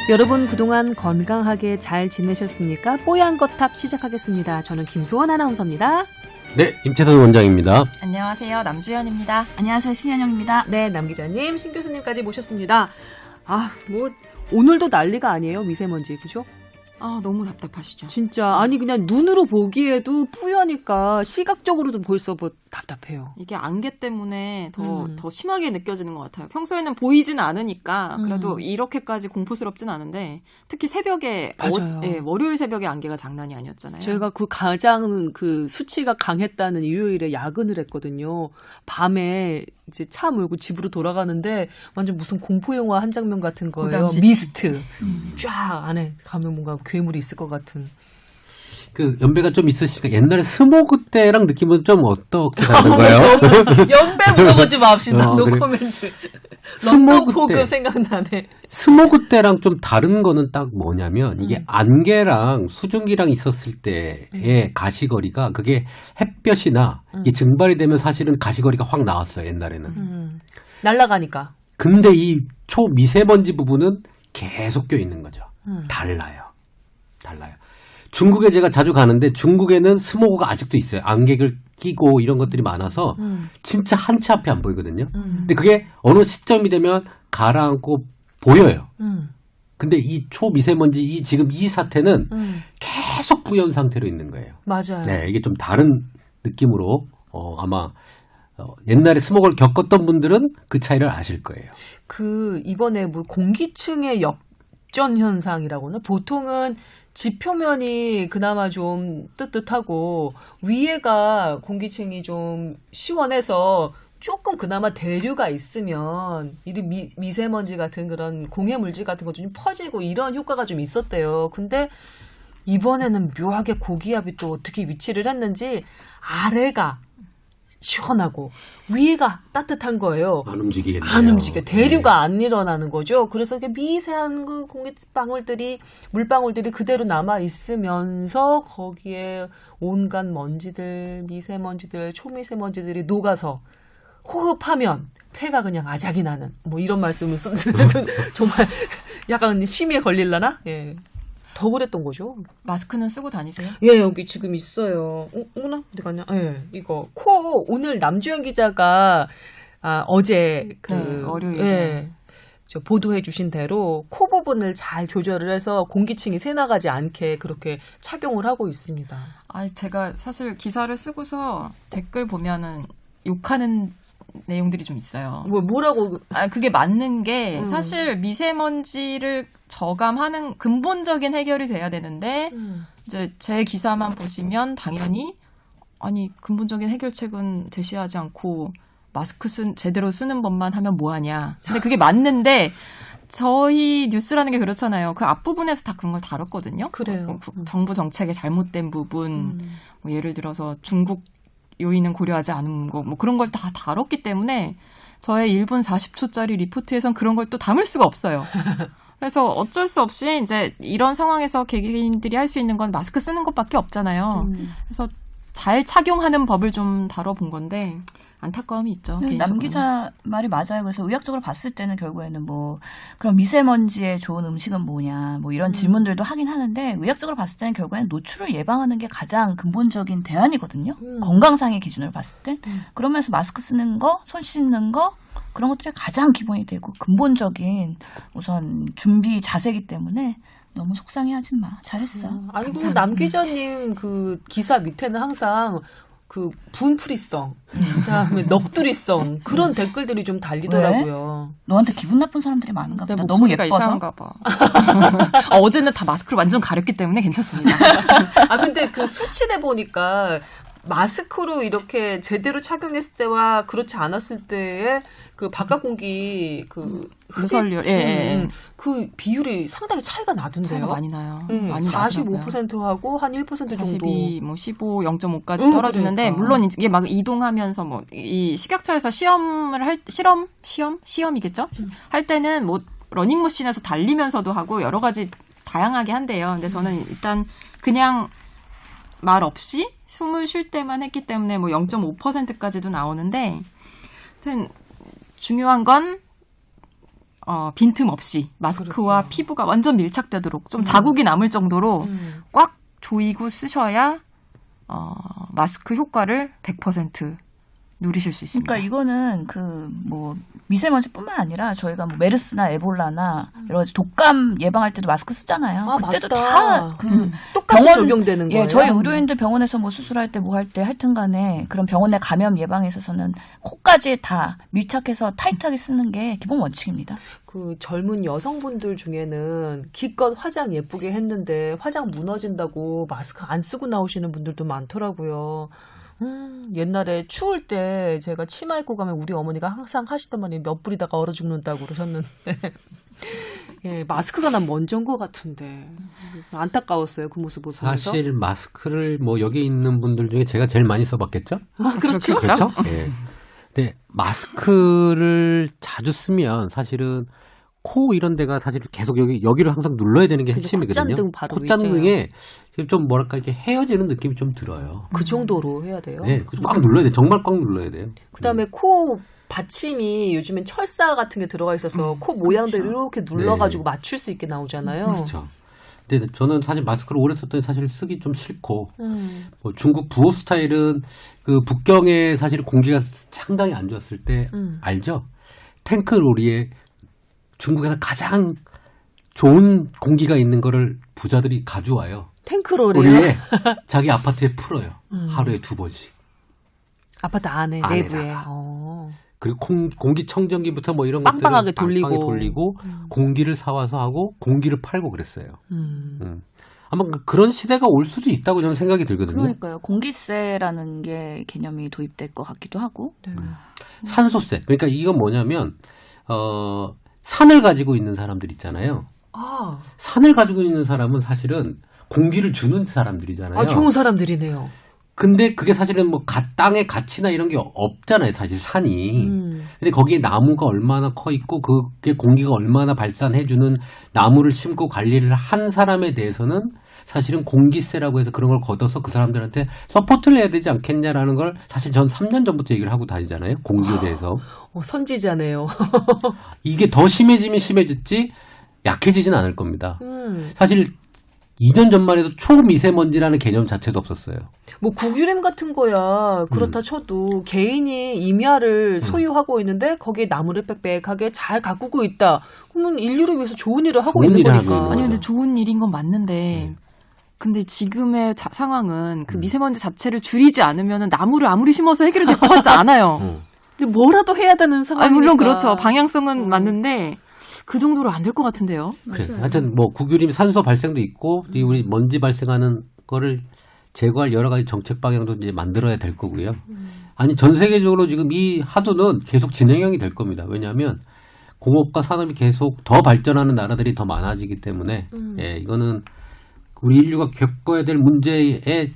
여러분 그동안 건강하게 잘 지내셨습니까? 뽀얀 거탑 시작하겠습니다. 저는 김수원 아나운서입니다. 네, 임채선 원장입니다. 안녕하세요. 남주현입니다. 안녕하세요. 신현영입니다. 네, 남 기자님, 신 교수님까지 모셨습니다. 오늘도 난리가 아니에요. 미세먼지, 그죠? 너무 답답하시죠? 진짜 아니 그냥 눈으로 보기에도 뿌여니까 시각적으로도 벌써 답답해요. 이게 안개 때문에 더 심하게 느껴지는 것 같아요. 평소에는 보이진 않으니까 그래도 이렇게까지 공포스럽진 않은데 특히 새벽에 맞아요. 월요일 새벽에 안개가 장난이 아니었잖아요. 저희가 가장 수치가 강했다는 일요일에 야근을 했거든요. 밤에 이제 차 몰고 집으로 돌아가는데 완전 무슨 공포영화 한 장면 같은 거예요. 미스트. 쫙 안에 가면 뭔가 괴물이 있을 것 같은. 연배가 좀 있으시니까 옛날에 스모그 때랑 느낌은 좀 어떻게 다른 거예요? 연배 물어보지 맙시다. 노코멘트. 런던포그 때 생각나네. 스모그 때랑 좀 다른 거는 딱 뭐냐면 이게 안개랑 수증기랑 있었을 때의 가시거리가 그게 햇볕이나 이게 증발이 되면 사실은 가시거리가 확 나왔어요. 옛날에는. 날아가니까. 근데 이 초미세먼지 부분은 계속 껴있는 거죠. 달라요. 중국에 제가 자주 가는데 중국에는 스모그가 아직도 있어요. 안개를 끼고 이런 것들이 많아서 진짜 한 치 앞이 안 보이거든요. 근데 그게 어느 시점이 되면 가라앉고 보여요. 근데 이 초미세먼지 지금 이 사태는 계속 부연 상태로 있는 거예요. 맞아요. 네, 이게 좀 다른 느낌으로 아마 옛날에 스모그를 겪었던 분들은 그 차이를 아실 거예요. 이번에 공기층의 역전 현상이라고나 보통은 지 표면이 그나마 좀 뜨뜻하고 위에가 공기층이 좀 시원해서 조금 그나마 대류가 있으면 미세먼지 같은 그런 공해물질 같은 거 좀 퍼지고 이런 효과가 좀 있었대요. 근데 이번에는 묘하게 고기압이 또 어떻게 위치를 했는지 아래가 시원하고 위에가 따뜻한 거예요. 안 움직이겠네요. 안 움직여. 대류가 안 일어나는 거죠. 그래서 미세한 물방울들이 그대로 남아 있으면서 거기에 온갖 먼지들, 미세먼지들, 초미세먼지들이 녹아서 호흡하면 폐가 그냥 아작이 나는 이런 말씀을 쓰는데도 정말 약간 심의에 걸릴라나? 예. 더 그랬던 거죠. 마스크는 쓰고 다니세요? 예, 여기 지금 있어요. 어머나, 어디 갔냐? 예, 이거 오늘 남주현 기자가 어제 월요일에 예, 보도해 주신 대로 코 부분을 잘 조절을 해서 공기층이 새나가지 않게 그렇게 착용을 하고 있습니다. 제가 사실 기사를 쓰고서 댓글 보면은 욕하는 내용들이 좀 있어요. 뭐라고? 그게 맞는 게 사실 미세먼지를 저감하는 근본적인 해결이 돼야 되는데 이제 제 기사만 보시면 당연히 근본적인 해결책은 제시하지 않고 마스크 제대로 쓰는 법만 하면 뭐하냐. 근데 그게 맞는데 저희 뉴스라는 게 그렇잖아요. 그 앞부분에서 다 그런 걸 다뤘거든요. 그래요. 정부 정책의 잘못된 부분, 예를 들어서 중국 요인은 고려하지 않은 거, 그런 걸 다 다뤘기 때문에 저의 1분 40초짜리 리포트에선 그런 걸 또 담을 수가 없어요. 그래서 어쩔 수 없이 이제 이런 상황에서 개개인들이 할 수 있는 건 마스크 쓰는 것밖에 없잖아요. 그래서 잘 착용하는 법을 좀 다뤄본 건데 안타까움이 있죠. 남 기자 말이 맞아요. 그래서 의학적으로 봤을 때는 결국에는 그럼 미세먼지에 좋은 음식은 뭐냐 이런 질문들도 하긴 하는데 의학적으로 봤을 때는 결국에는 노출을 예방하는 게 가장 근본적인 대안이거든요. 건강상의 기준으로 봤을 때. 그러면서 마스크 쓰는 거, 손 씻는 거 그런 것들이 가장 기본이 되고 근본적인 우선 준비 자세이기 때문에 너무 속상해하지 마. 잘했어. 아니고 남 기자님 기사 밑에는 항상 분풀이성, 그다음에 넋두리성 그런 댓글들이 좀 달리더라고요. 왜? 너한테 기분 나쁜 사람들이 많은가 보다. 너무 예뻐서. 이상한가 봐. 어제는 다 마스크를 완전 가렸기 때문에 괜찮습니다. 근데 수치를 보니까 마스크로 이렇게 제대로 착용했을 때와 그렇지 않았을 때의 바깥 공기 누설률, 그 비율이 상당히 차이가 나던데요. 차이가 많이 나요. 45%하고 한 1% 정도. 42, 15, 0.5까지 떨어지는데 그러니까. 물론 이게 막 이동하면서 이 식약처에서 시험이겠죠? 할 때는 러닝머신에서 달리면서도 하고 여러 가지 다양하게 한대요. 근데 저는 일단 그냥 말 없이 숨을 쉴 때만 했기 때문에 0.5%까지도 나오는데, 하여튼 중요한 건 빈틈없이 마스크와 그렇구나. 피부가 완전 밀착되도록 좀 자국이 남을 정도로 꽉 조이고 쓰셔야 마스크 효과를 100% 누리실 수 있습니다. 그러니까 이거는 그 뭐 미세먼지뿐만 아니라 저희가 뭐 메르스나 에볼라나 여러 가지 독감 예방할 때도 마스크 쓰잖아요. 아, 그때도 맞다. 다 그 똑같이 병원- 적용되는 거예요. 예, 저희 의료인들 병원에서 뭐 수술할 때 뭐 할 때 하여튼간에 그런 병원의 감염 예방에 있어서는 코까지 다 밀착해서 타이트하게 쓰는 게 기본 원칙입니다. 그 젊은 여성분들 중에는 기껏 화장 예쁘게 했는데 화장 무너진다고 마스크 안 쓰고 나오시는 분들도 많더라고요. 옛날에 추울 때 제가 치마 입고 가면 우리 어머니가 항상 하시던 말이 몇 불이다가 얼어 죽는다고 그러셨는데 예, 마스크가 난 먼저인 것 같은데 안타까웠어요. 그 모습 보면서. 사실 마스크를 뭐 여기 있는 분들 중에 제가 제일 많이 써봤겠죠? 그렇죠. 그렇죠? 예. 근데 마스크를 자주 쓰면 사실은 코 이런 데가 사실 계속 여기를 항상 눌러야 되는 게 그죠, 핵심이거든요. 콧잔등 바로 콧잔등에 좀 뭐랄까 이렇게 헤어지는 느낌이 좀 들어요. 그 정도로 해야 돼요. 네, 꽉 눌러야 돼. 정말 꽉 눌러야 돼요. 그다음에 코 받침이 요즘엔 철사 같은 게 들어가 있어서 코 모양대로 이렇게 눌러가지고 맞출 수 있게 나오잖아요. 그렇죠. 근데 저는 사실 마스크를 오래 썼더니 사실 쓰기 좀 싫고 뭐 중국 부호 스타일은 그 북경에 사실 공기가 상당히 안 좋았을 때 알죠? 탱크로리에 중국에서 가장 좋은 공기가 있는 거를 부자들이 가져와요. 탱크롤이요. 우리에 자기 아파트에 풀어요. 하루에 2번씩. 아파트 안에 안에다가. 내부에. 그리고 공기청정기부터 뭐 이런 빵빵하게 것들을 빵빵하게 돌리고. 공기를 사와서 하고 공기를 팔고 그랬어요. 아마 그런 시대가 올 수도 있다고 저는 생각이 들거든요. 그러니까요. 공기세라는 게 개념이 도입될 것 같기도 하고. 네. 산소세. 그러니까 이건 뭐냐면 산을 가지고 있는 사람들 있잖아요. 아, 산을 가지고 있는 사람은 사실은 공기를 주는 사람들이잖아요. 좋은 사람들이네요. 근데 그게 사실은 뭐 땅의 가치나 이런 게 없잖아요. 사실 산이. 근데 거기에 나무가 얼마나 커 있고 그게 공기가 얼마나 발산해주는 나무를 심고 관리를 한 사람에 대해서는 사실은 공기세라고 해서 그런 걸 걷어서 그 사람들한테 서포트를 해야 되지 않겠냐라는 걸 사실 전 3년 전부터 얘기를 하고 다니잖아요. 공기에 대해서. 선지자네요. 이게 더 심해지면 심해졌지 약해지진 않을 겁니다. 사실 2년 전만 해도 초미세먼지라는 개념 자체도 없었어요. 뭐 국유림 같은 거야 그렇다 쳐도 개인이 임야를 소유하고 있는데 거기에 나무를 빽빽하게 잘 가꾸고 있다. 그러면 인류를 위해서 좋은 일을 하고 좋은 있는 일을 거니까. 하고 있는 아니 근데 거죠. 좋은 일인 건 맞는데 근데 지금의 상황은 그 미세먼지 자체를 줄이지 않으면 나무를 아무리 심어서 해결이 될 것 같지 않아요. 근데 뭐라도 해야 되는 상황이니까. 아니, 물론 그렇죠. 방향성은 맞는데 그 정도로 안 될 것 같은데요. 그래. 하여튼 뭐 국유림 산소 발생도 있고 이 우리 먼지 발생하는 거를 제거할 여러 가지 정책 방향도 이제 만들어야 될 거고요. 아니 전 세계적으로 지금 이 하도는 계속 진행형이 될 겁니다. 왜냐하면 공업과 산업이 계속 더 발전하는 나라들이 더 많아지기 때문에 예, 이거는 우리 인류가 겪어야 될 문제에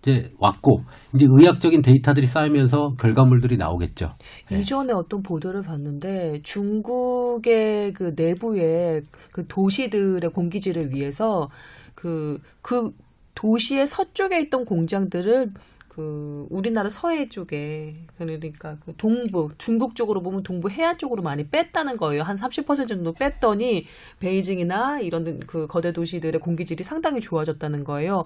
이제 왔고 이제 의학적인 데이터들이 쌓이면서 결과물들이 나오겠죠. 이전에 어떤 보도를 봤는데 중국의 그 내부의 그 도시들의 공기질을 위해서 그 도시의 서쪽에 있던 공장들을 그 우리나라 서해 쪽에 그러니까 그 동부 중국 쪽으로 보면 동부 해안 쪽으로 많이 뺐다는 거예요. 한 30% 정도 뺐더니 베이징이나 이런 그 거대 도시들의 공기질이 상당히 좋아졌다는 거예요.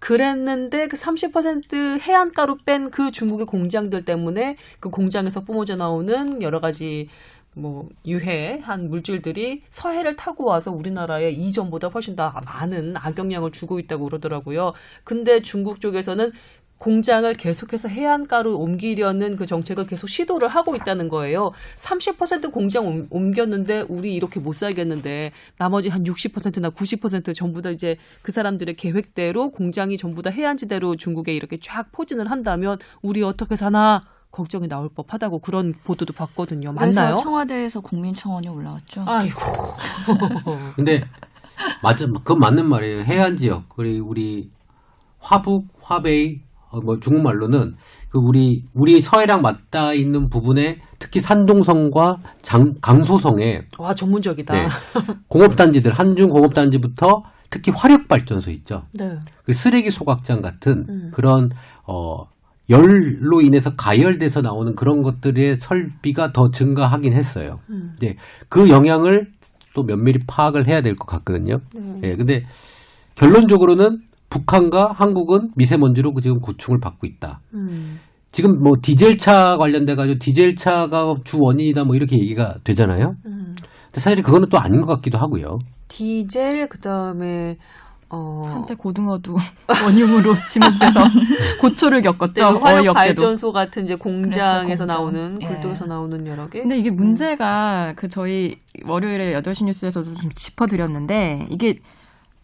그랬는데 그 30% 해안가로 뺀 그 중국의 공장들 때문에 그 공장에서 뿜어져 나오는 여러 가지 뭐 유해한 물질들이 서해를 타고 와서 우리나라에 이전보다 훨씬 더 많은 악영향을 주고 있다고 그러더라고요. 근데 중국 쪽에서는 공장을 계속해서 해안가로 옮기려는 그 정책을 계속 시도를 하고 있다는 거예요. 30% 공장 옮겼는데 우리 이렇게 못 살겠는데 나머지 한 60%나 90% 전부 다 이제 그 사람들의 계획대로 공장이 전부 다 해안지대로 중국에 이렇게 쫙 포진을 한다면 우리 어떻게 사나 걱정이 나올 법하다고 그런 보도도 봤거든요. 맞나요? 그래서 청와대에서 국민청원이 올라왔죠. 아이고. 근데 맞아, 그건 맞는 말이에요. 해안 지역 그리고 우리 화북, 화베이 뭐 중국말로는 그 우리 서해랑 맞닿아 있는 부분에 특히 산동성과 강소성에 와 전문적이다. 네, 공업단지들 한중 공업단지부터 특히 화력발전소 있죠. 네. 그 쓰레기 소각장 같은 그런 열로 인해서 가열돼서 나오는 그런 것들의 설비가 더 증가하긴 했어요. 이제 그 영향을 또 면밀히 파악을 해야 될 것 같거든요. 예, 근데 결론적으로는 북한과 한국은 미세먼지로 지금 고충을 받고 있다. 지금 뭐 디젤차 관련돼 가지고 디젤차가 주 원인이다 뭐 이렇게 얘기가 되잖아요. 근데 사실 그거는 또 아닌 것 같기도 하고요. 디젤 그다음에 한때 고등어도 원흉으로 지목돼서 고초를 겪었죠. 화력 어이없게도. 발전소 같은 이제 공장에서 공장. 나오는 예. 굴뚝에서 나오는 여러 개. 근데 이게 문제가 그 저희 월요일에 8시 뉴스에서도 좀 짚어드렸는데 이게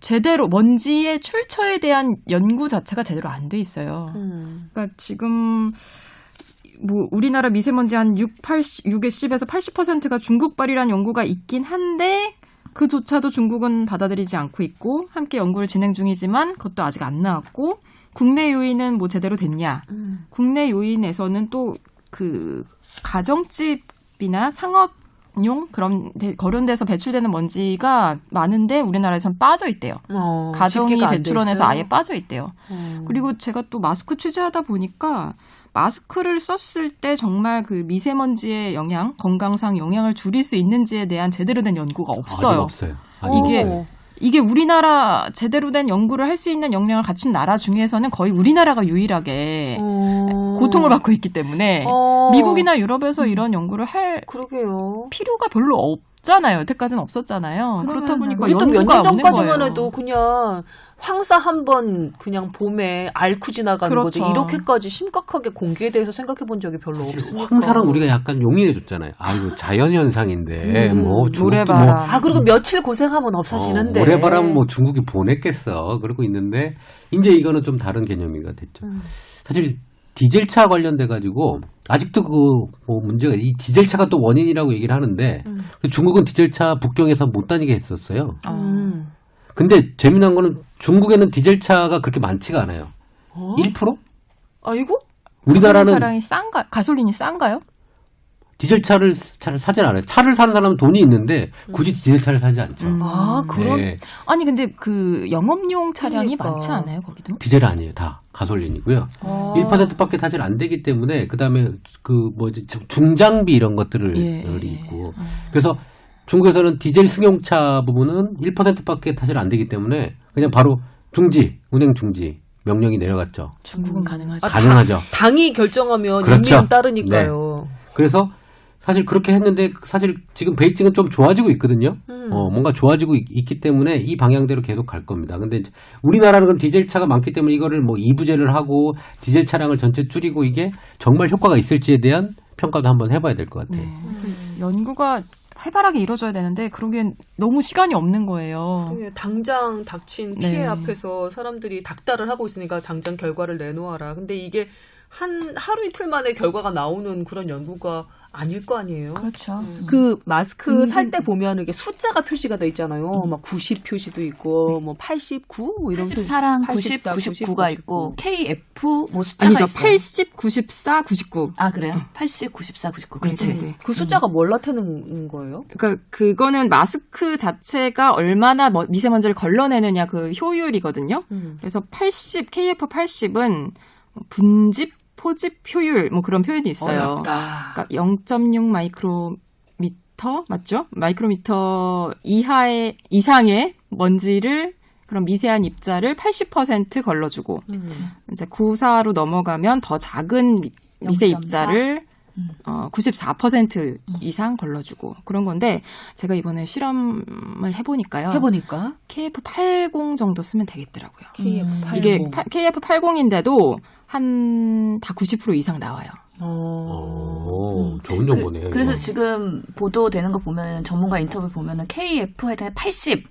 제대로 먼지의 출처에 대한 연구 자체가 제대로 안 돼 있어요. 그러니까 지금 뭐 우리나라 미세먼지 한 60에서 80%가 중국발이라는 연구가 있긴 한데 그조차도 중국은 받아들이지 않고 있고 함께 연구를 진행 중이지만 그것도 아직 안 나왔고 국내 요인은 뭐 제대로 됐냐? 국내 요인에서는 또 그 가정집이나 상업용 그런 거론 데서 배출되는 먼지가 많은데 우리나라에선 빠져 있대요. 가정이 집계가 안 돼 배출원에서 있어요? 아예 빠져 있대요. 그리고 제가 또 마스크 취재하다 보니까 마스크를 썼을 때 정말 그 미세먼지의 영향, 건강상 영향을 줄일 수 있는지에 대한 제대로 된 연구가 없어요. 아직 없어요. 아직 이게 없어요. 이게 우리나라 제대로 된 연구를 할 수 있는 역량을 갖춘 나라 중에서는 거의 우리나라가 유일하게 고통을 받고 있기 때문에 미국이나 유럽에서 이런 연구를 할 그러게요. 필요가 별로 없잖아요. 여태까지는 없었잖아요. 그렇다 보니까 우리 또 몇 연구가 년 없는 전까지만 거예요. 해도 그냥 황사 한 번 그냥 봄에 앓고 지나가는 그렇죠. 거죠. 이렇게까지 심각하게 공기에 대해서 생각해 본 적이 별로 없으니까. 황사랑 우리가 약간 용인해 줬잖아요. 아이고 자연현상인데 뭐 중국도 모래바람. 뭐 아 그리고 며칠 고생하면 없어지는데. 모래바람 뭐 중국이 보냈겠어. 그러고 있는데 이제 이거는 좀 다른 개념이가 됐죠. 사실 디젤차 관련돼 가지고 아직도 그 뭐 문제가 이 디젤차가 또 원인이라고 얘기를 하는데 중국은 디젤차 북경에서 못 다니게 했었어요. 근데 재미난 거는 중국에는 디젤차가 그렇게 많지가 않아요. 1%? 아이고? 우리나라는 차량이 싼가? 가솔린이 싼가요? 디젤차를 잘 사진 않아요. 차를 사는 사람은 돈이 있는데 굳이 디젤차를 사지 않죠. 아 그런. 네. 아니 근데 그 영업용 차량이 그러니까. 많지 않아요 거기도? 디젤 아니에요. 다 가솔린이고요. 1%밖에 타질 안 되기 때문에 그다음에 그 뭐지 중장비 이런 것들을 예. 있고 그래서 중국에서는 디젤 승용차 부분은 1%밖에 타질 안 되기 때문에 그냥 바로 운행 중지 명령이 내려갔죠. 중국은 가능하죠. 가능하죠. 당이 결정하면 그렇죠. 인민은 따르니까요. 그래서 사실 그렇게 했는데 사실 지금 베이징은 좀 좋아지고 있거든요. 뭔가 좋아지고 있기 때문에 이 방향대로 계속 갈 겁니다. 근데 이제 우리나라는 그럼 디젤차가 많기 때문에 이거를 뭐 2부제를 하고 디젤 차량을 전체 줄이고 이게 정말 효과가 있을지에 대한 평가도 한번 해봐야 될 것 같아요. 연구가 활발하게 이루어져야 되는데 그러기엔 너무 시간이 없는 거예요. 당장 닥친 피해 네. 앞에서 사람들이 닥달을 하고 있으니까 당장 결과를 내놓아라. 근데 이게 하루 이틀 만에 결과가 나오는 그런 연구가 아닐 거 아니에요. 그렇죠. 그 마스크 살 때 보면 이게 숫자가 표시가 돼 있잖아요. 막 90 표시도 있고, 뭐 89, 뭐 이런 84랑 90, 84, 99가 있고 KF 뭐 숫자가 아니죠. 있어요. 80, 94, 99. 아 그래요? 80, 94, 99. 그렇지. 네. 그 숫자가 뭘 나타내는 거예요? 그러니까 그거는 마스크 자체가 얼마나 미세먼지를 걸러내느냐 그 효율이거든요. 그래서 80, KF80은 분집, 포집 효율 뭐 그런 표현이 있어요. 어렵다. 그러니까 0.6 마이크로미터 맞죠? 마이크로미터 이상의 먼지를 그런 미세한 입자를 80% 걸러주고 이제 94로 넘어가면 더 작은 미세 0.4? 입자를 94% 이상 걸러주고 그런 건데 제가 이번에 실험을 해보니까요. 해보니까 KF80 정도 쓰면 되겠더라고요. KF80. 이게 KF80인데도 다 90% 이상 나와요. 좋은 정보네요. 그래서 이거. 지금 보도되는 거 보면 전문가 인터뷰 보면은 KF 하여튼 80,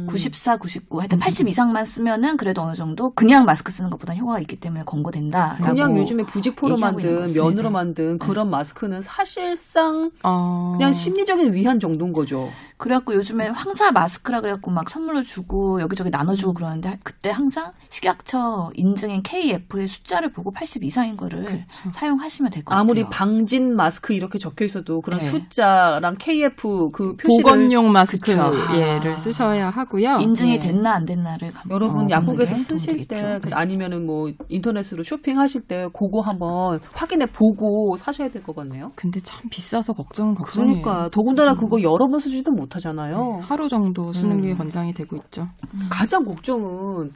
94, 99 하여튼 80 이상만 쓰면은 그래도 어느 정도 그냥 마스크 쓰는 것보다 효과가 있기 때문에 권고된다. 그냥 요즘에 부직포로 얘기하고 있는 만든 거지. 면으로 만든 그런 마스크는 사실상 그냥 심리적인 위안 정도인 거죠. 그래갖고 요즘에 황사 마스크라 그래갖고 막 선물로 주고 여기저기 나눠주고 그러는데 그때 항상 식약처 인증인 KF의 숫자를 보고 80 이상인 거를 사용하시면 될 것 같아요. 아무리 방진 마스크 이렇게 적혀 있어도 그런 네. 숫자랑 KF 그 표시를 보건용 마스크를 그쵸. 쓰셔야 하고요. 인증이 네. 됐나 안 됐나를 여러분 약국에서 보는 게 쓰실 도움이 때 되겠죠. 네. 아니면은 뭐 인터넷으로 쇼핑하실 때 그거 한번 확인해 보고 사셔야 될 것 같네요. 근데 참 비싸서 걱정이에요. 그러니까 더군다나 그거 여러 번 쓰지도 못하잖아요. 하루 정도 쓰는 게 권장이 되고 있죠. 가장 걱정은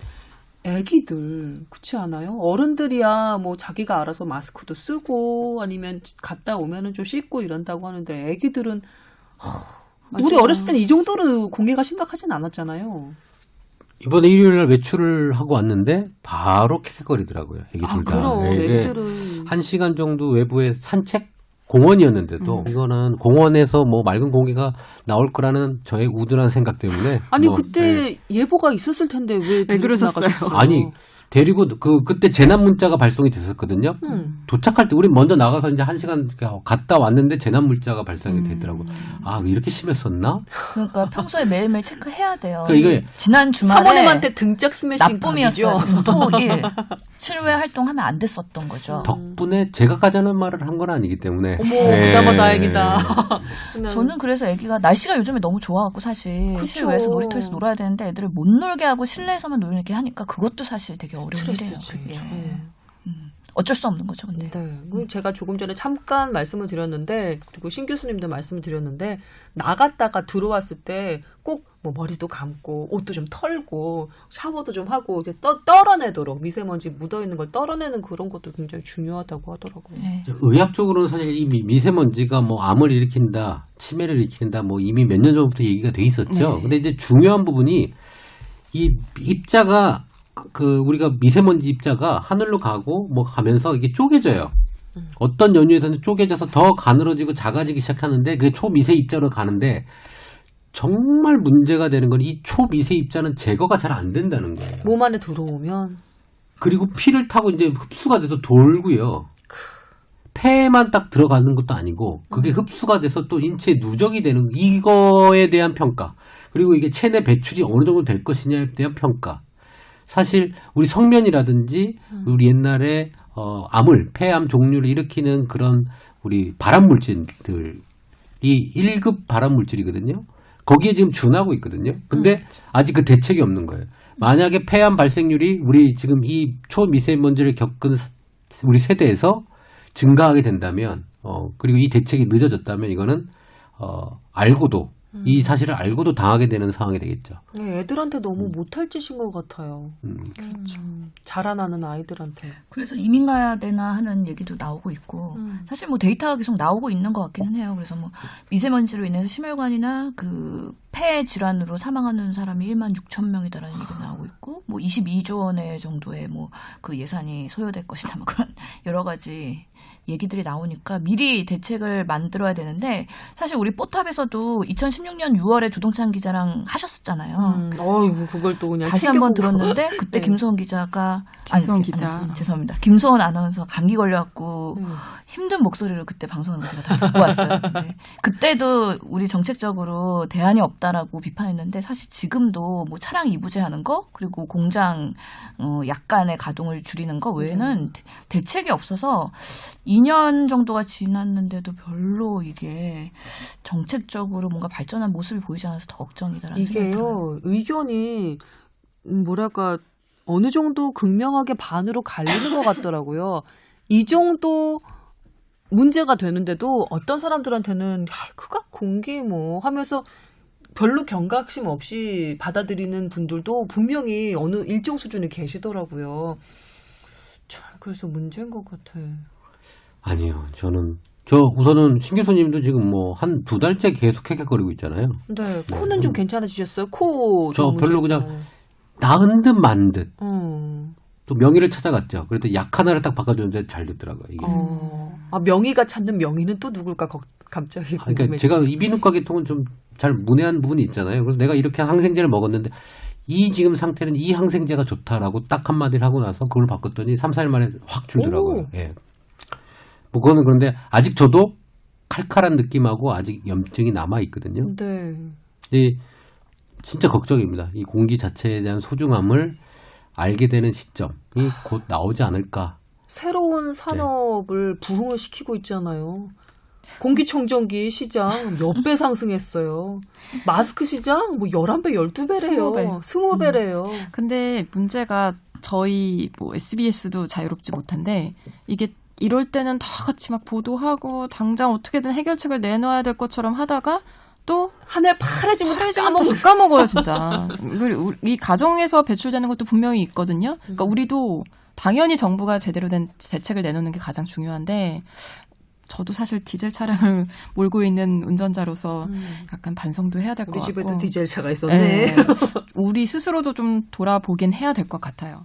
애기들 그렇지 않아요? 어른들이야 뭐 자기가 알아서 마스크도 쓰고 아니면 갔다 오면은 좀 씻고 이런다고 하는데 애기들은 우리 어렸을 때는 이 정도로 공해가 심각하진 않았잖아요. 이번에 일요일 날 외출을 하고 왔는데 바로 킥킥거리더라고요. 애기 둘 다. 그럼 네, 이게 애기들은 1시간 정도 외부에 산책 공원이었는데도 이거는 공원에서 뭐 맑은 공기가 나올 거라는 저의 우둔한 생각 때문에 아니 뭐, 그때 네. 예보가 있었을 텐데 왜 데리고 그러셨어요? 나가셨어요? 아니 데리고 그때 재난 문자가 발송이 됐었거든요. 도착할 때 우리 먼저 나가서 이제 1시간 갔다 왔는데 재난 문자가 발송이 되더라고. 아 이렇게 심했었나? 그러니까 평소에 매일매일 체크해야 돼요. 그러니까 이게 지난 주말에 사모님한테 등짝 스매싱 나쁨이었어요. 감이죠. 토일 실외 활동하면 안 됐었던 거죠. 덕분에 제가 가자는 말을 한 건 아니기 때문에. 어머, 그나마 다행이다. 저는 그래서 애기가 날씨가 요즘에 너무 좋아갖고 사실 그쵸. 실외에서 놀이터에서 놀아야 되는데 애들을 못 놀게 하고 실내에서만 놀게 하니까 그것도 사실 되게 어려운 일이에요. 스트레스지. 그게. 네. 어쩔 수 없는 거죠. 근데. 네. 그리고 제가 조금 전에 잠깐 말씀을 드렸는데, 그리고 신 교수님도 말씀을 드렸는데, 나갔다가 들어왔을 때 꼭 뭐 머리도 감고, 옷도 좀 털고, 샤워도 좀 하고, 이렇게 떨어내도록, 미세먼지 묻어있는 걸 떨어내는 그런 것도 굉장히 중요하다고 하더라고요. 네. 의학적으로는 사실 이 미세먼지가 뭐 암을 일으킨다, 치매를 일으킨다, 뭐 이미 몇 년 전부터 얘기가 돼 있었죠. 네. 근데 이제 중요한 부분이 이 입자가 우리가 미세먼지 입자가 하늘로 가고 뭐 가면서 이게 쪼개져요. 어떤 연유에서는 쪼개져서 더 가늘어지고 작아지기 시작하는데 그게 초미세 입자로 가는데 정말 문제가 되는 건 이 초미세 입자는 제거가 잘 안 된다는 거예요. 몸 안에 들어오면, 그리고 피를 타고 이제 흡수가 돼서 돌고요. 폐에만 딱 들어가는 것도 아니고 그게 흡수가 돼서 또 인체에 누적이 되는 이거에 대한 평가. 그리고 이게 체내 배출이 어느 정도 될 것이냐에 대한 평가. 사실 우리 성면이라든지 우리 옛날에 암을 폐암 종류를 일으키는 그런 우리 발암 물질들이 1급 발암 물질이거든요. 거기에 지금 준하고 있거든요. 근데 아직 그 대책이 없는 거예요. 만약에 폐암 발생률이 우리 지금 이 초미세먼지를 겪은 우리 세대에서 증가하게 된다면, 그리고 이 대책이 늦어졌다면 이거는 알고도 이 사실을 알고도 당하게 되는 상황이 되겠죠. 네, 애들한테 너무 못할 짓인 것 같아요. 그렇죠. 자라나는 아이들한테. 그래서 이민 가야 되나 하는 얘기도 나오고 있고 사실 뭐 데이터가 계속 나오고 있는 것 같기는 해요. 그래서 뭐 미세먼지로 인해서 심혈관이나 그 폐 질환으로 사망하는 사람이 1만 6천 명이다라는 얘기가 나오고 있고 뭐 22조 원의 정도의 뭐 그 예산이 소요될 것이다 뭐 그런 여러 가지 얘기들이 나오니까 미리 대책을 만들어야 되는데 사실 우리 뽀탑에서도 2016년 6월에 조동찬 기자랑 하셨었잖아요. 어이구, 그걸 또 그냥 다시 한번 들었는데 그때 네. 김소원 기자가 김소원 기자. 죄송합니다. 김소원 아나운서 감기 걸려갖고 힘든 목소리로 그때 방송을 제가 다 듣고 왔어요. 근데 그때도 우리 정책적으로 대안이 없다라고 비판했는데 사실 지금도 뭐 차량 이부제하는 거 그리고 공장 약간의 가동을 줄이는 거 외에는 대책이 없어서 2년 정도가 지났는데도 별로 이게 정책적으로 뭔가 발전한 모습이 보이지 않아서 더 걱정이다라는 생각이 들어요. 이게요, 의견이, 뭐랄까, 어느 정도 극명하게 반으로 갈리는 것 같더라고요. 이 정도 문제가 되는데도 어떤 사람들한테는, 그가 공기 뭐 하면서 별로 경각심 없이 받아들이는 분들도 분명히 어느 일정 수준에 계시더라고요. 참, 그래서 문제인 것 같아. 아니요, 우선은 신 교수님도 지금 뭐 한 2달째 계속 헥헥거리고 있잖아요. 네, 코는 좀 괜찮아지셨어요? 코. 저 좀 별로 문제 그냥 있잖아요. 나은 듯 만 듯. 음. 또 명의를 찾아갔죠. 그래도 약 하나를 딱 바꿔줬는데 잘 됐더라고요. 이게. 명의가 찾는 명의는 또 누굴까 갑자기 그러니까 궁금해지네. 제가 이비인후과 계통은 좀 잘 문외한 부분이 있잖아요. 그래서 내가 이렇게 항생제를 먹었는데 이 지금 상태는 이 항생제가 좋다라고 딱 한마디를 하고 나서 그걸 바꿨더니 3, 4일 만에 확 줄더라고요. 예. 뭐 그거는 그런데 아직 저도 칼칼한 느낌하고 아직 염증이 남아 있거든요. 네. 진짜 걱정입니다. 이 공기 자체에 대한 소중함을 알게 되는 시점이 곧 나오지 않을까. 새로운 산업을 부흥을 시키고 있잖아요. 공기청정기 시장 몇 배 상승했어요. 마스크 시장 뭐 11배, 12배래요. 20배래요. 근데 문제가 저희 뭐 SBS도 자유롭지 못한데 이게 이럴 때는 다 같이 막 보도하고 당장 어떻게든 해결책을 내놔야 될 것처럼 하다가 또 하늘 파래지면 다 까먹어요, 진짜. 이 가정에서 배출되는 것도 분명히 있거든요. 그러니까 우리도 당연히 정부가 제대로 된 대책을 내놓는 게 가장 중요한데 저도 사실 디젤 차량을 몰고 있는 운전자로서 약간 반성도 해야 될 것 우리 같고. 집에도 디젤 차가 있었네. 우리 스스로도 좀 돌아보긴 해야 될 것 같아요.